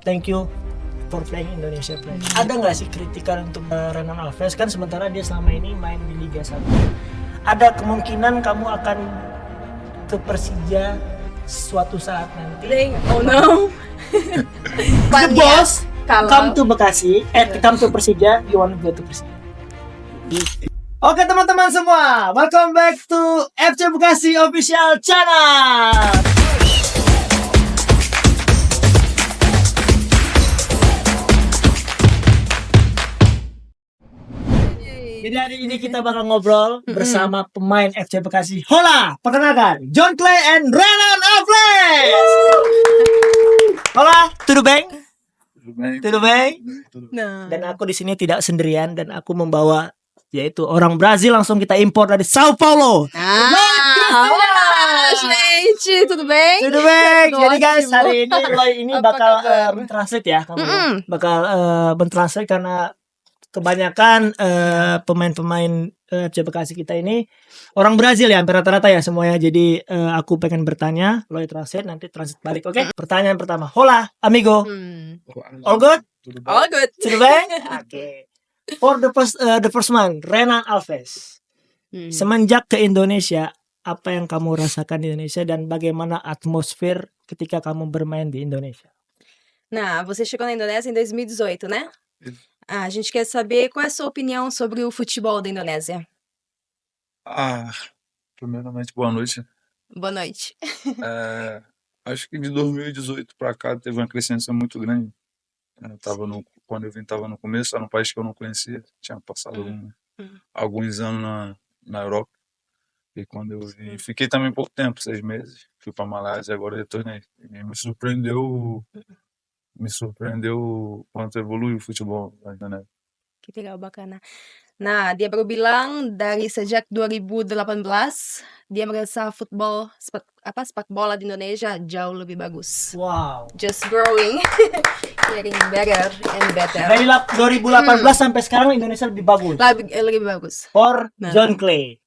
thank you for playing Indonesia play. Ada nggak sih kritikan untuk Renan Alves kan sementara dia selama ini main di Liga 1? Ada kemungkinan kamu akan ke Persija suatu saat nanti. Oh no. The boss Kalau- come to Bekasi, come to Persija, you want to go to Persija. Oke teman-teman semua, welcome back to FC Bekasi Official Channel. Jadi hari ini kita bakal ngobrol bersama pemain FC Bekasi. Hola, perkenalkan John Clay and Renan Alves. Hola, tudo bem? Tudo bem? Nah. Dan aku di sini tidak sendirian dan aku membawa yaitu orang Brazil, langsung kita impor dari Sao Paulo. Olá, gente, tudo bem? Tudo bem? Nossa, Jadi guys, Ibu. hari ini Roy ini Apa bakal kabar? mentranslate ya kamu. Bakal mentranslate karena kebanyakan pemain-pemain FC Bekasi kita ini orang Brazil ya, hampir rata-rata ya semuanya. Jadi aku pengen bertanya, Roy translate, nanti translate balik, oke? Pertanyaan pertama. Hola, amigo. All good? All good. Tudo bem? Oke. For the first man, Renan Alves. Semenjak ke Indonesia, apa yang kamu rasakan di Indonesia dan bagaimana atmosfer ketika kamu bermain di Indonesia? Nah, você chegou na Indonésia em 2018, né? A gente quer saber qual é a sua opinião sobre o futebol da Indonésia. Primeiramente, boa noite. Boa noite. Acho que de 2018 para cá teve uma crescência muito grande. Quando eu vim, estava no começo, era um país que eu não conhecia. Tinha passado alguns anos na Europa. E quando eu vim, fiquei também pouco tempo, 6 meses. Fui para Malásia, agora retornei. E me surpreendeu quanto evolui o futebol da Indonésia. Que legal, bacana. Nah, dia baru bilang dari sejak 2018 dia merasa sepak bola di Indonesia jauh lebih bagus. Wow. Just growing, getting better and better. Dari 2018 sampai sekarang Indonesia lebih bagus. Lebih bagus. For Nah. John Clay.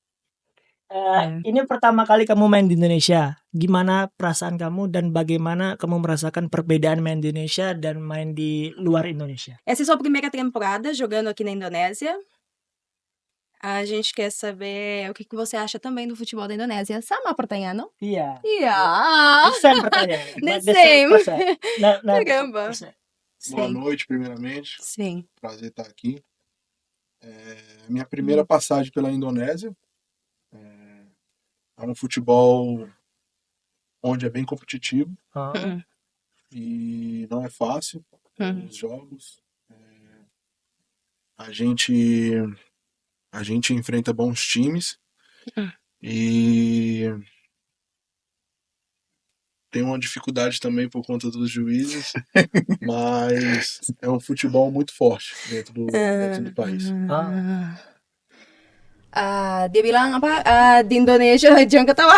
Ini pertama kali kamu main di Indonesia. Gimana perasaan kamu dan bagaimana kamu merasakan perbedaan main di Indonesia dan main di luar Indonesia? Essa é sua primeira temporada jogando aqui na Indonésia. A gente quer saber o que você acha também do futebol da Indonésia. Sama pertanyaan, no? Iya. Iya. The same pertanyaan. The But same. percent. Caramba. Percent. Boa Sim, noite, primeiramente. sim. Prazer estar aqui. Minha primeira passagem pela Indonésia. É um futebol onde é bem competitivo Ah. e não é fácil Uhum. os jogos. A gente enfrenta bons times e tem uma dificuldade também por conta dos juízes, mas é um futebol muito forte dentro do país. Dia bilang apa di Indonesia jangan ketawa.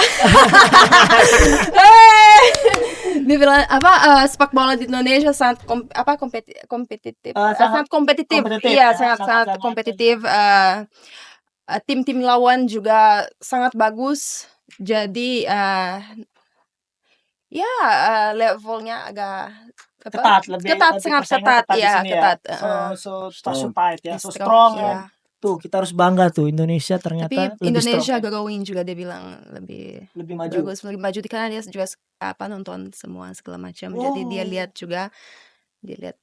Dia bilang apa sepak bola di Indonesia sangat kompetitif. Sangat kompetitif. kompetitif. Iya, Sangat sangat kompetitif. Tim-tim lawan juga sangat bagus. Jadi levelnya agak Ketat, lebih sangat persaingan ketat, di ya, sini ketat. So Strong. fight ya, so Strong, strong. ya. Tuh, kita harus bangga tuh Indonesia ternyata Tapi lebih Indonesia strong. growing juga dia bilang lebih Lebih maju. bagus, lebih maju karena dia juga nonton semua segala macam. Jadi dia lihat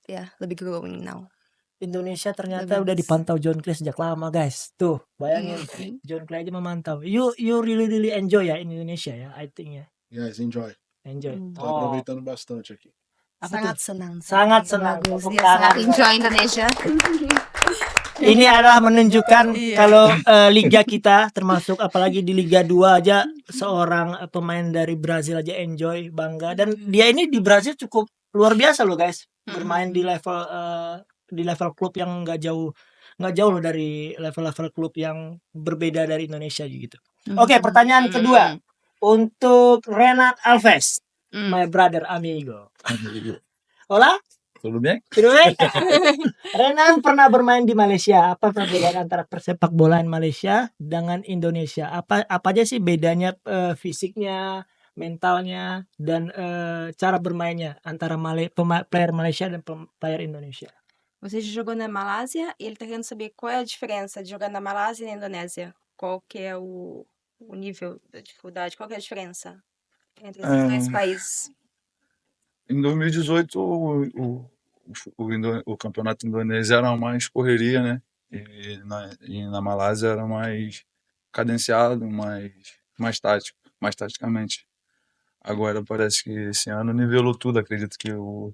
ya lebih growing now. Indonesia ternyata Lebih udah bagus. dipantau John Clay sejak lama, guys. Tuh, bayangin John Clay aja memantau. You really enjoy ya in Indonesia ya, I think ya. Guys, enjoy. Enjoy. Tô aproveitando bastante aqui. Apa Sangat tuh? senang. Sangat senang. Bagus. Tepuk Dia tangan. sangat enjoy Indonesia. Ini adalah menunjukkan Iya. kalau liga kita termasuk apalagi di Liga 2 aja seorang pemain dari Brazil aja enjoy, bangga, dan dia ini di Brazil cukup luar biasa loh guys, bermain di level klub yang nggak jauh loh dari level klub yang berbeda dari Indonesia gitu. Oke, pertanyaan kedua untuk Renan Alves, my brother amigo. Hola. Tudo bem? Tudo bem? Renan pernah bermain di Malaysia. Apa perbedaan antara persepak bolaan Malaysia dengan Indonesia? Apa aja sih bedanya fisiknya, mentalnya dan cara bermainnya antara player Malaysia dan player Indonesia. Você já jogou na Malásia e ele tá querendo saber qual é a diferença de jogar na Malásia e na Indonésia. Qual que é o nível da dificuldade, qual que é a diferença entre esses dois países? Em 2018, o campeonato indonésio era mais correria, né? E na Malásia era mais cadenciado, mais tático, mais taticamente. Agora parece que esse ano nivelou tudo. Acredito que o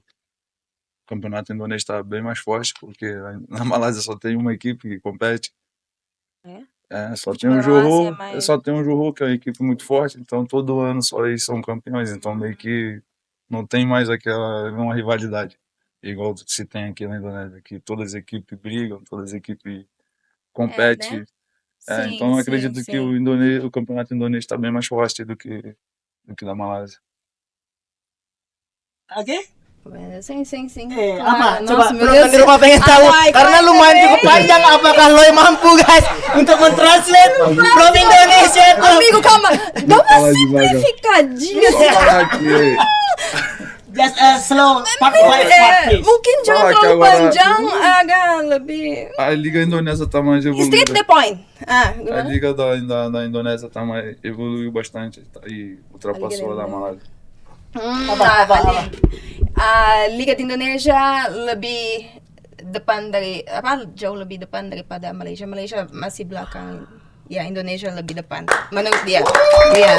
campeonato indonésio está bem mais forte, porque na Malásia só tem uma equipe que compete. Só tem o Johor, que é uma equipe muito forte, então todo ano só eles são campeões, então meio que não tem mais uma rivalidade, igual se tem aqui na Indonésia, que todas as equipes brigam, todas as equipes competem. Né? Sim, Então eu acredito que o campeonato indonésio está bem mais forte do que da Malásia. Oke? Sim. Apa? Claro, Coba nossa, meu penonton Deus. di rumah pengen tahu Apa, karena apa, lumayan apa? cukup panjang. Apakah Loy mampu guys untuk mentranslate from Indonesia to Amigo, calma. Dá uma Fala devagar. simplificadinha. Falar aqui, just slow part by part please. Mungkin jangan Fala que terlalu agora- panjang, agak lebih a liga indonésia está mais straight to evoluída. the point. A Gimana? liga da Indonésia evoluiu bastante e ultrapassou a da Malásia. A Liga di Indonesia lebih depan dari jauh lebih depan daripada Malaysia. Malaysia masih belakang. Ya, Indonesia lebih depan menurut dia. Iya.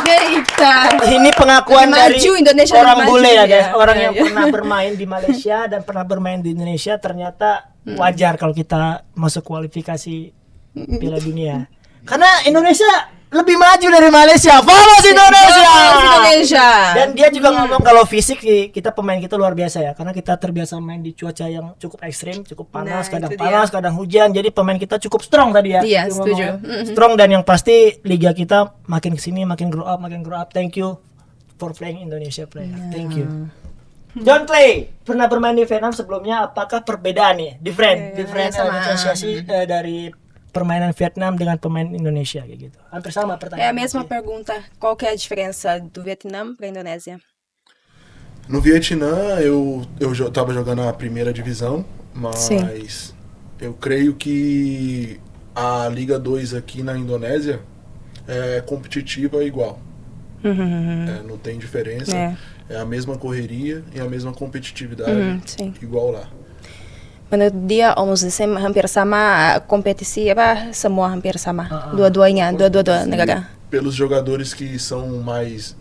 Kita Ini pengakuan Lebih dari maju, Indonesia orang lebih bule maju, ya guys. ya. Orang Ya, yang ya. pernah bermain di Malaysia dan pernah bermain di Indonesia, ternyata wajar kalau kita masuk kualifikasi Piala Dunia. Karena Indonesia lebih maju dari Malaysia. Vamos Indonesia! Vamos Indonesia. Dan dia juga ngomong kalau fisik pemain kita luar biasa ya, karena kita terbiasa main di cuaca yang cukup ekstrim, cukup panas, Nah, kadang itu panas, dia. kadang hujan. Jadi pemain kita cukup strong tadi ya. Iya, Dia setuju. ngomongnya. Strong, dan yang pasti liga kita makin kesini makin grow up. Thank you for playing Indonesia player. Thank you. John Clay pernah bermain di Vietnam sebelumnya. Apakah perbedaan nih? Different sama. diferensiasi dari permainan Vietnam dengan pemain Indonesia kayak gitu. Hampir sama É a pertanyaan. mesma pergunta. Qual que é a diferença do Vietnã para a Indonésia? No Vietnã, eu tava jogando a primeira divisão, mas Sim. eu creio que a Liga 2 aqui na Indonésia é competitiva igual. Não tem diferença. É a mesma correria e a mesma competitividade Sim. igual lá. Menurut dia almost the same, hampir sama, kompetisi semua hampir sama. Dua-duanya, dua-dua negara. Pelos jogadores que são mais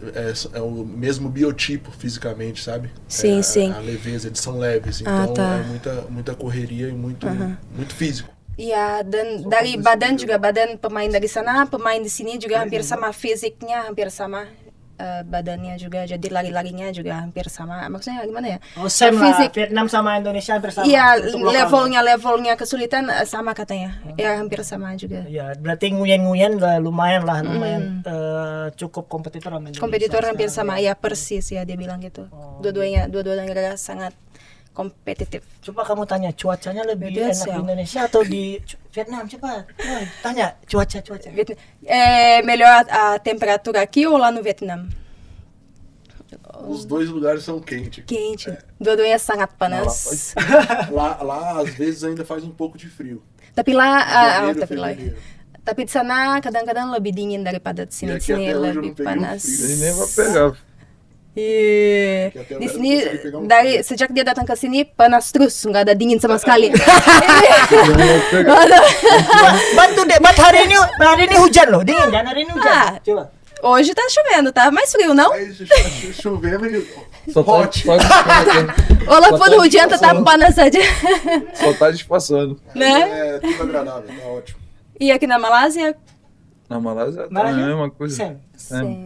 é o mesmo biotipo fisicamente, sabe? Sim, sim. A leveza, eles são leves, então tá. é muita correria e muito físico. Iya, dan dari badan juga, badan pemain dari sana, pemain di sini juga hampir sama, fisiknya hampir sama, badannya juga, jadi lari-larinya juga hampir sama. Maksudnya gimana ya? Oh, same lah. Fisik. Vietnam sama Indonesia hampir sama. Iya, untuk lokalnya. levelnya kesulitan sama katanya. Ya hampir sama juga. Ya, berarti nguyen-nguyen lumayan cukup kompetitor sama Indonesia. Kompetitor hampir sekarang, sama, ya persis ya dia bilang gitu. Dua-dua negara sangat kompetitif. Coba kamu tanya cuacanya lebih Beda, enak di Sel. Indonesia atau di Vietnam? Coba tanya cuaca. É melhor a temperatura aqui ou lá no Vietnã? Os dois lugares são quentes. Quente. Dua-duanya sangat panas. Lá às vezes ainda faz um pouco de frio. Tapi lah, Janeiro, tapi lah. fevereiro. Tapi di sana kadang-kadang lebih dingin daripada di sini. Ya, Di sini até hoje eu lebih não peguei panas. frio. Ele nem vai pegar. Iya. Que até Di agora sini não consegui pegar dari frio. sejak dia datang ke sini panas terus, nggak ada dingin sama sekali. But hari ini hujan loh, dingin kan hari ini hujan. Ah. Coba. Hoje tá chovendo, tá mais frio, não? Aí chovendo e Só tá, hot. Walaupun Só tá hujan tetap disfarçando. panas saja. só tá disfarçando. Né? É tudo agradável, tá ótimo. E aqui na Malásia, Na Malásia tá a Malásia? mesma coisa. Same.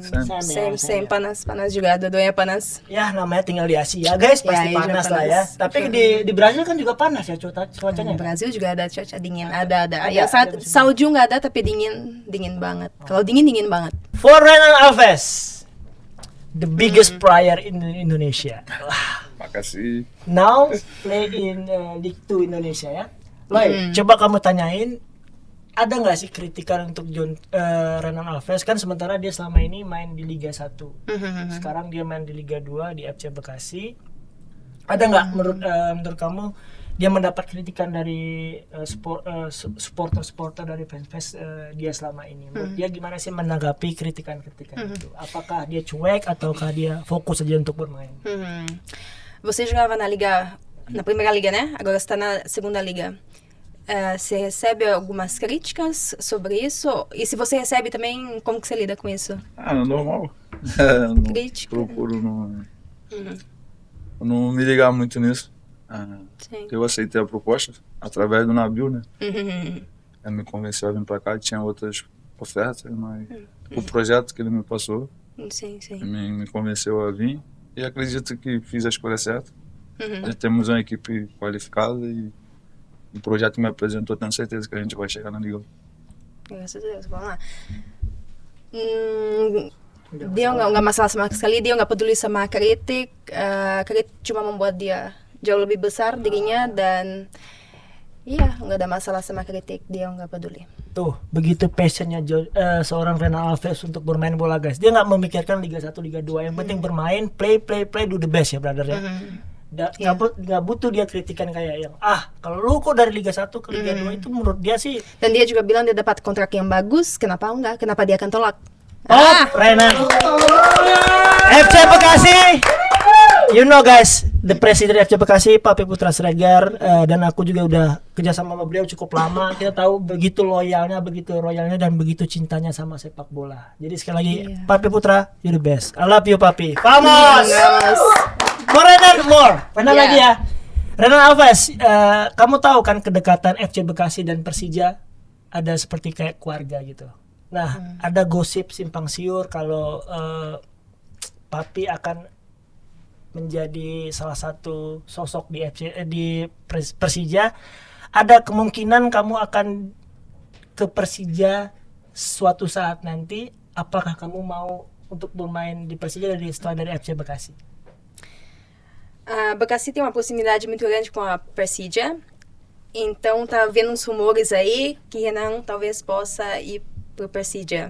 same, panas juga, dua-duanya panas. Ya namanya tinggal di Asia guys, pasti Asia panas lah ya. panas. Tapi di Brazil kan juga panas ya cuacanya. Di Brazil juga ada cuaca dingin, ada. Ada, Ya ada. saat salju nggak ada, tapi dingin banget. Kalau dingin banget. For Renan Alves, the biggest player in Indonesia. Makasih. Now play in League 2 Indonesia ya. Loy, coba kamu tanyain ada nggak sih kritikan untuk Renan Alves, kan sementara dia selama ini main di Liga 1. Sekarang dia main di Liga 2 di FC Bekasi. Ada nggak menurut kamu dia mendapat kritikan dari supporter dari fans dia selama ini? Menurut dia gimana sih menanggapi kritikan-kritikan itu? Apakah dia cuek ataukah dia fokus saja untuk bermain? Você jogava na primeira liga, né? Agora está na segunda liga. Você recebe algumas críticas sobre isso? E se você recebe também, como que você lida com isso? Normal. Crítica. Procuro não me ligar muito nisso. Sim. Eu aceitei a proposta através do Nabil, né? Ele me convenceu a vir pra cá, tinha outras ofertas, mas o projeto que ele me passou Sim. me convenceu a vir e acredito que fiz a escolha certa. Já temos uma equipe qualificada e o projeto me apresentou, tenho certeza que a gente vai chegar na Liga. Graças a Deus, vamos lá. Dia nggak masalah sama sekali, dia nggak peduli sama kritik. Kritik cuma membuat dia jauh lebih besar dirinya dan iya nggak ada masalah sama kritik, dia nggak peduli. Tuh, begitu passionnya seorang Renan Alves untuk bermain bola, guys. Dia nggak memikirkan Liga 1, Liga 2. Yang penting bermain, play, do the best ya, brother ya. Nggak butuh dia kritikan kayak yang kalau lu kok dari Liga 1 ke Liga 2 itu menurut dia sih. Dan dia juga bilang dia dapat kontrak yang bagus, kenapa enggak? Kenapa dia akan tolak? Renan FC Bekasi, you know guys, the Presiden FC Bekasi Papi Putra Siregar, dan aku juga udah kerjasama sama beliau cukup lama. Kita tahu begitu loyalnya, begitu royalnya, dan begitu cintanya sama sepak bola. Jadi sekali lagi Papi Putra, you the best. I love you Papi. Vamos. More. Lagi ya. Renan Alves, kamu tahu kan kedekatan FC Bekasi dan Persija ada seperti kayak keluarga gitu. Nah, ada gosip simpang siur kalau Papi akan menjadi salah satu sosok di Persija. Ada kemungkinan kamu akan ke Persija suatu saat nanti. Apakah kamu mau untuk bermain di Persija setelah dari FC Bekasi? Bekasi tem uma proximidade muito grande com a Persija, então tá havendo uns rumores aí que Renan talvez possa ir pro Persija.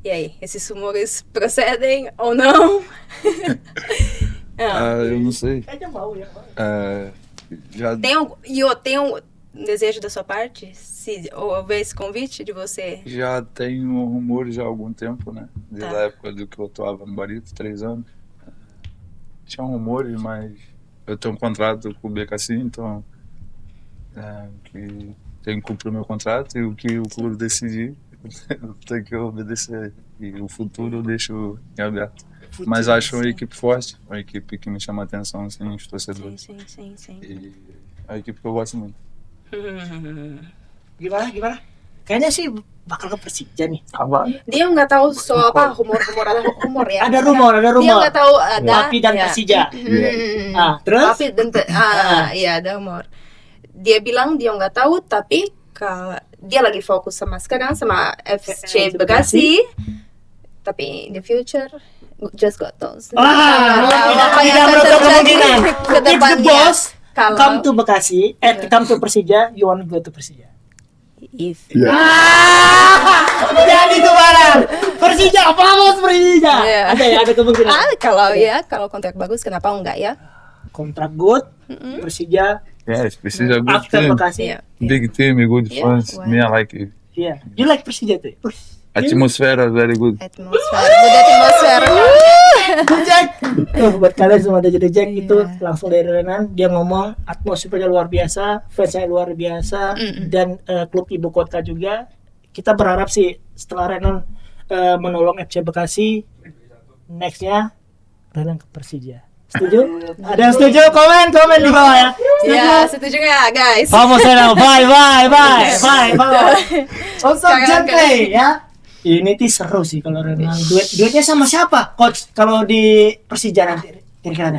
E aí, esses rumores procedem ou não? Eu não sei. Tem um desejo da sua parte? Se houver esse convite de você? Já tenho rumores já há algum tempo, né? Desde a época do que eu atuava no Barito, 3 anos. Tinha rumores, mas eu tenho um contrato com o BKC, então que tenho que cumprir o meu contrato e o que o clube decidir, eu tenho que obedecer. E o futuro eu deixo em aberto. Mas acho uma equipe forte, uma equipe que me chama a atenção, assim, os torcedores. Sim. E é uma equipe que eu gosto muito. Gimana? Kayaknya sih bakal ke Persija nih. Dia nggak tahu soal ada rumor ya. Ada rumor. Dia nggak tahu ada Papi dan Persija. Terus? Papi dan iya ada rumor. Dia bilang dia nggak tahu, tapi dia lagi fokus sekarang sama FC Bekasi. Tapi in the future just got those. Apa yang terjadi ke depannya? If the boss come to Bekasi, come to Persija, you want to go to Persija? Jadi tuh barang Persija, vamos Persija. Ada kemungkinan. Kalau kontrak bagus, kenapa enggak ya? Kontrak good, Persija. Yes, Persija good After team. Bekasi. Big team, good fans. Me, I like it. Yeah, you like Persija tuh? Atmosfera very good. Atmosfera. Jack. Buat kalian semua ada jadi Jack itu langsung dari Renan, dia ngomong atmosfernya luar biasa, fansnya luar biasa, dan klub ibu kota juga. Kita berharap sih setelah Renan menolong FC Bekasi, nextnya Renan ke Persija. Setuju? Ada yang setuju? Komen di bawah ya. Ya, setuju nggak guys? Vamos Renan, bye. Untuk Jankley ya. Ini tuh seru sih kalau Renan duetnya sama siapa coach kalau di Persija nanti kira-kira ada?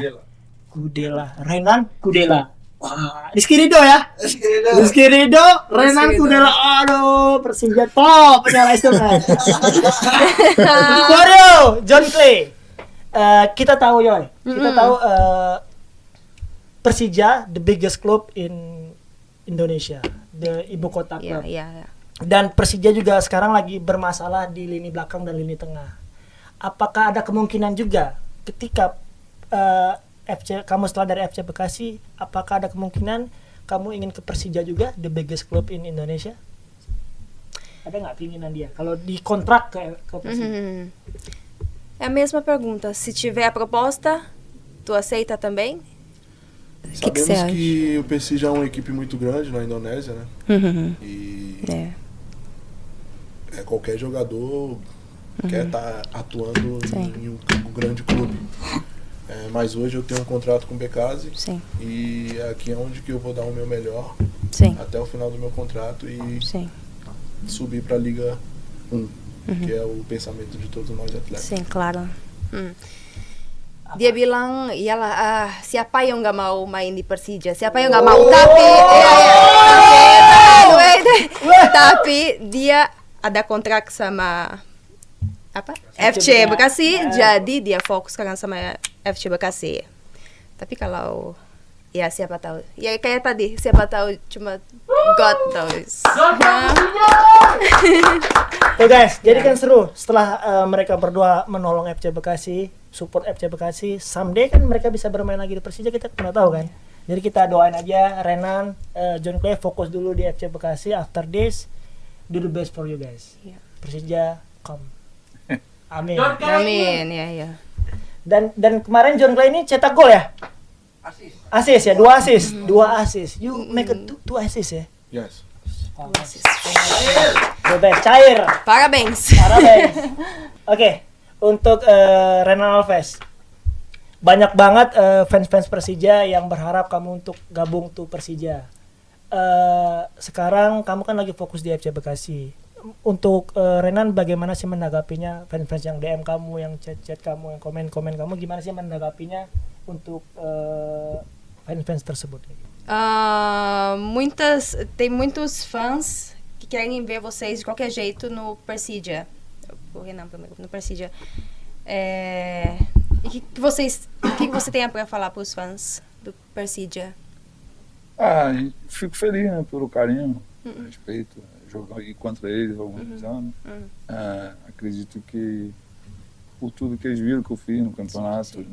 Gudela, Renan Gudela. Wah, Rizky Ridho ya. Rizky Ridho, Renan Gudela. Aduh, Persija top penyala itu kan. Wario, John Clay. Kita tahu Persija the biggest club in Indonesia the ibu kota Iya, club. iya. Dan Persija juga sekarang lagi bermasalah di lini belakang dan lini tengah. Apakah ada kemungkinan juga ketika kamu setelah dari FC Bekasi, apakah ada kemungkinan kamu ingin ke Persija juga, the biggest club in Indonesia? Ada nggak keinginan dia kalau dikontrak ke Persija? É a mesma pergunta. Se tiver a proposta, tu aceita também? Que você Sabemos acha? que o Persija é uma equipe muito grande na Indonésia, né? E qualquer jogador quer estar atuando em um grande clube. Mas hoje eu tenho um contrato com o Bekasi Sim, e aqui é onde que eu vou dar o meu melhor sim, até o final do meu contrato e sim. subir para a Liga 1, que é o pensamento de todos nós atletas. Sim, claro. Dia bilang, iyalah, siapa yang nggak mau main di Persija? Siapa yang nggak mau? Tapi dia ada kontrak sama apa? FC Bekasi, jadi dia fokus sekarang sama FC Bekasi. Tapi kalau ya siapa tahu? Ya kayak tadi, siapa tahu cuma God knows. Tuh guys, jadi kan seru setelah mereka berdua menolong FC Bekasi, support FC Bekasi, someday kan mereka bisa bermain lagi di Persija, kita pernah tahu kan. Jadi kita doain aja Renan, John Clay fokus dulu di FC Bekasi. After this, do the best for you guys. Persija come. Amin. Amin, ya. Dan kemarin John Clay ini cetak gol ya? Asis ya, 2 asis. You make a 2 asis ya? Yes. The best, cair. Parabéns. Oke, untuk Renan Alves. Banyak banget fans-fans Persija yang berharap kamu untuk gabung tuh Persija. Sekarang kamu kan lagi fokus di FC Bekasi. Untuk Renan, bagaimana sih menanggapinya fans-fans yang DM kamu, yang chat-chat kamu, yang komen-komen kamu, gimana sih menanggapinya untuk fans-fans tersebut? Tem muitos fãs que querem ver vocês de qualquer jeito no Persija. O Renan primeiro, no Persija. E o que você tem para falar para os fãs do Persija? Fico feliz, né, pelo carinho, respeito. Joguei contra eles há alguns anos. Acredito que por tudo que eles viram que eu fiz no campeonato,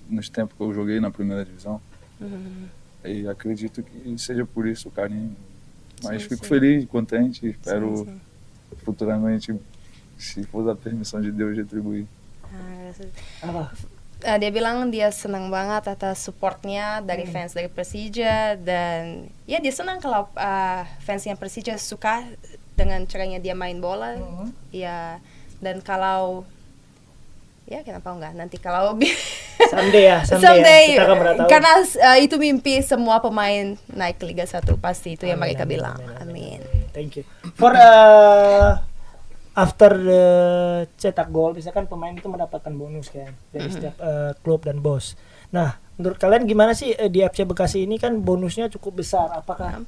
nos tempos que eu joguei na primeira divisão. E acredito que seja por isso o carinho. Mas fico feliz, contente, espero futuramente, se for da permissão de Deus, retribuir. Dia bilang dia senang banget atas supportnya dari fans dari Persija, dan ya dia senang kalau fansnya Persija suka dengan caranya dia main bola. Ya, dan kalau ya kenapa enggak nanti kalau Someday kita akan pernah tahu. Karena itu mimpi semua pemain naik ke Liga 1, pasti itu yang mereka bilang. Amin. Thank you. For after cetak gol, misalkan pemain itu mendapatkan bonus kan dari setiap klub dan bos. Nah, menurut kalian gimana sih di FC Bekasi ini kan bonusnya cukup besar? Apakah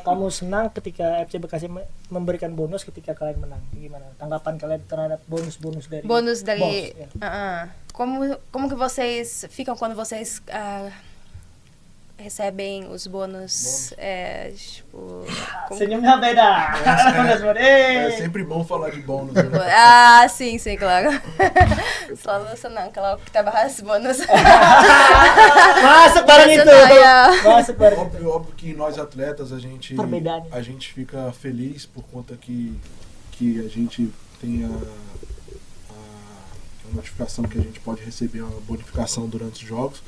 kamu senang ketika FC Bekasi memberikan bonus ketika kalian menang? Gimana tanggapan kalian terhadap bonus-bonus dari Bonus dari bos, ya? Como que vocês ficam quando vocês recebem os bônus? Senyumnya beda. É sempre bom falar de bônus, né? Sim, claro. Selalu senang kalau kita bahas bonus. Masuk bareng itu. Masuk bareng. Óbvio que nós atletas a gente fica feliz por conta que a gente tem a notificação que a gente pode receber uma bonificação durante os jogos.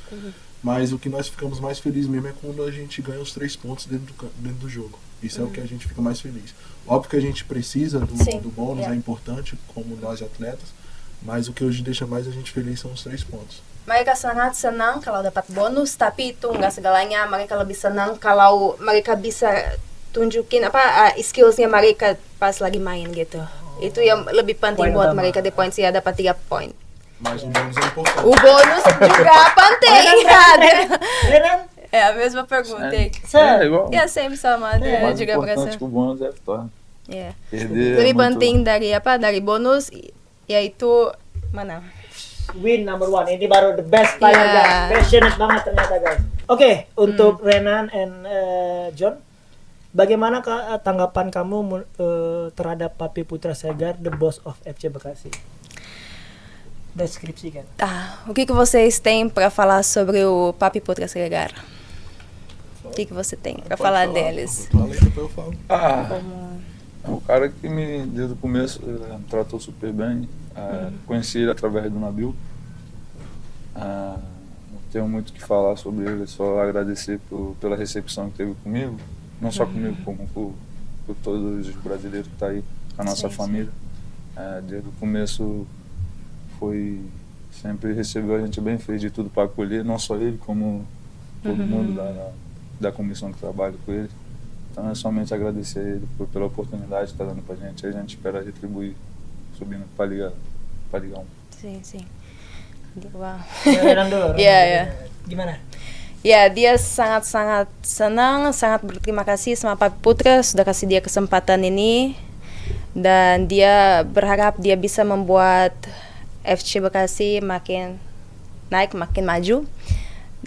Mas o que nós ficamos mais felizes mesmo é quando a gente ganha os 3 pontos dentro do jogo. Isso é o que a gente fica mais feliz. Óbvio que a gente precisa do bônus, é importante como nós atletas, mas o que hoje deixa mais a gente feliz são os 3 pontos. Mereka sangat senang kalau dapat bonus, tapi itu nggak segalanya. Mereka lebih senang kalau mereka bisa tunjukin skillsnya mereka pas lagi main gitu. Itu yang lebih penting buat mereka di poin sih, dapat 3 poin. Mas o bônus é importante. O bônus juga penting. Renan? É a mesma pergunta. Igual. Ya, sempre sama. Dia Mais juga importante merasa. que o bônus é a vitória. Perder Lebih é muito... penting dari bonus yaitu menang. Win number 1. Ini baru the best player guys. Passionate banget ternyata guys. Oke, untuk Renan and John, Bagaimana tanggapan kamu terhadap Papi Putra Siregar, the boss of FC Bekasi? Deskripsikan. Tá. O que vocês têm para falar sobre o Papi Putra Siregar? O que você tem para falar deles? Fala aí, depois eu falo. O cara que desde o começo, me tratou super bem. Conheci ele através do Nabil. Não tenho muito o que falar sobre ele, só agradecer pela recepção que teve comigo. Não só comigo, como por todos os brasileiros que estão aí, a nossa família. Desde o começo sempre recebeu a gente bem, fez de tudo para acolher, não só ele, como todo mundo da comissão que trabalha com ele. Então é somente agradecer a ele pela oportunidade que está dando para a gente espera retribuir subindo para Liga 1. Sim. Wow. Renando. Gimana? Ya, dia sangat-sangat senang, sangat berterima kasih sama Papi Putra sudah kasih dia kesempatan ini, dan dia berharap dia bisa membuat FC Bekasi makin naik, makin maju,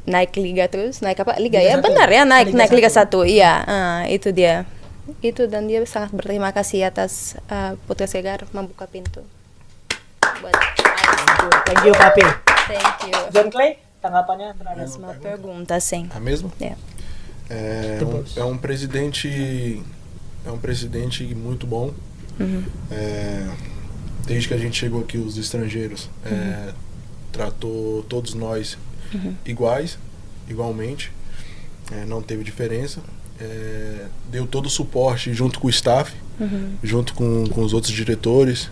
naik liga terus, naik apa? Liga ya, benar ya, naik Liga 1. Iya, itu dia. Itu, dan dia sangat berterima kasih atas Putra Siregar membuka pintu buat Thank you, Papi. Thank you. John Clay, tanggapannya terhadap Uma pergunta, sim. A mesma? É. É um presidente muito bom. Desde que a gente chegou aqui, os estrangeiros tratou todos nós igualmente, não teve diferença, deu todo o suporte junto com o staff, junto com os outros diretores,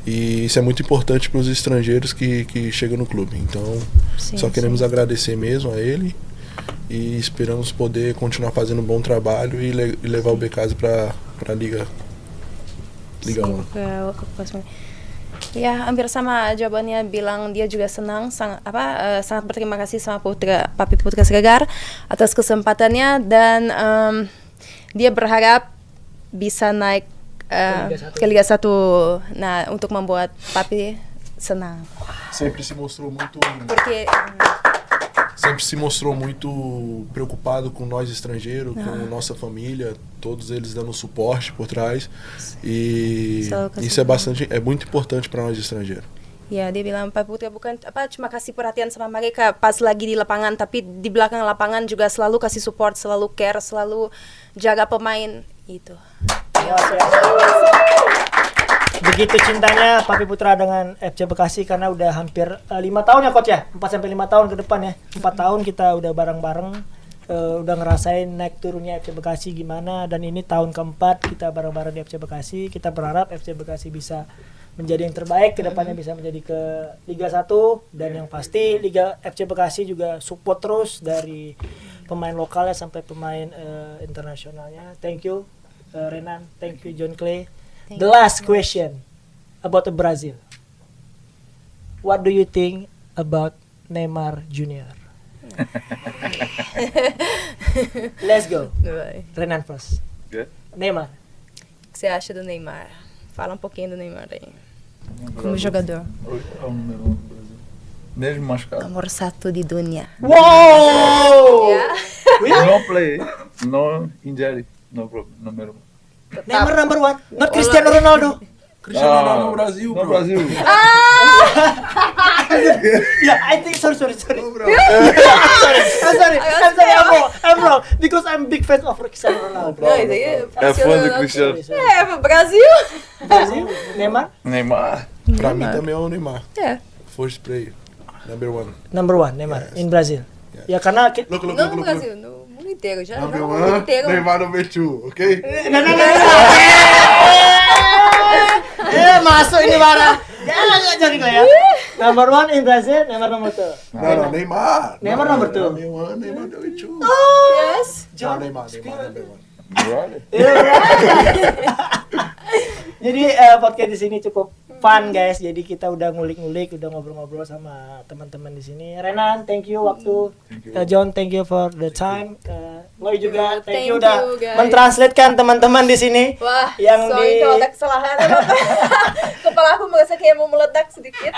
e isso é muito importante para os estrangeiros que chegam no clube. Então, só queremos agradecer mesmo a ele e esperamos poder continuar fazendo um bom trabalho e levar o Bekasi para a Liga 1. Ya, hampir sama jawabannya, bilang dia juga senang, sangat berterima kasih sama Papi Putra Siregar atas kesempatannya, dan dia berharap bisa naik ke Liga 1, nah, untuk membuat Papi senang. Sempre se mostrou muito preocupado com nós estrangeiros, com nossa família, todos eles dando suporte por trás, e isso é muito importante para nós estrangeiros. Ya, dia bilang Papi Putra bukan cuma kasih perhatian sama mereka pas lagi di lapangan, tapi di belakang lapangan juga selalu kasih support, selalu care, selalu jaga pemain itu. Begitu cintanya Papi Putra dengan FC Bekasi, karena udah hampir 5 tahun ya coach ya, 4-5 tahun ke depan ya, 4 tahun kita udah bareng-bareng, udah ngerasain naik turunnya FC Bekasi gimana, dan ini tahun keempat kita bareng-bareng di FC Bekasi. Kita berharap FC Bekasi bisa menjadi yang terbaik ke depannya, bisa menjadi ke Liga 1, dan yang pasti Liga FC Bekasi juga support terus dari pemain lokalnya sampai pemain internasionalnya. Thank you Renan, thank you John Clay. The last question about Brazil. What do you think about Neymar Jr.? Let's go. Renan first. Okay. O Neymar. que você acha do Neymar? Fala um pouquinho do Neymar aí, como jogador. É o número 1 do Brasil. Mesmo machucado. Nomor 1 di dunia. Wow! Ya. No play, no injury, no problem, número 1. Neymar number 1, not Cristiano Ronaldo. Cristiano Ronaldo no Brasil, No bro. Brasil. Yeah, I think sorry. No, bro. I'm sorry, I'm wrong because I'm big fan of Cristiano Ronaldo. Não, isso aí É fã do Cristiano. É, Brasil. Brasil, Neymar Neymar. Pra mim também é o Neymar. É. First player, number 1. number 1 Neymar in Brazil. Ya karena Look. Não no Brasil, no mundo inteiro. Já Number no mundo 1, inteiro. Neymar number 2, okay? Masuk ini barang. Jangan jadi kau ya. Number 1 in Brazil, Neymar number 2. No, Neymar. Neymar number 2. Neymar number 2. Yes. No, Neymar number 1. Brother. Jadi podcast di sini cukup fun guys. Jadi kita udah ngulik-ngulik, udah ngobrol-ngobrol sama teman-teman di sini. Renan, thank you waktu. John, thank you for the time. Loy juga, thank you Thank udah you, guys. mentranslatekan teman-teman di sini. Wah, yang sorry di kalau ada kesalahan. Kepala aku merasa kayak mau meledak sedikit.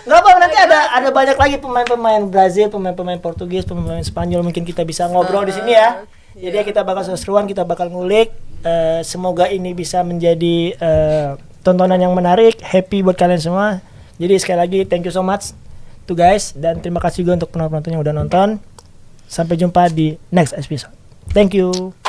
nggak apa, nanti ada banyak lagi pemain-pemain Brazil, pemain-pemain Portugis, pemain-pemain Spanyol, mungkin kita bisa ngobrol di sini ya. Jadi ya kita bakal seru-seruan, kita bakal ngulik. Semoga ini bisa menjadi tontonan yang menarik, happy buat kalian semua. Jadi sekali lagi thank you so much to guys, dan terima kasih juga untuk penonton yang udah nonton. Sampai jumpa di next episode. Thank you.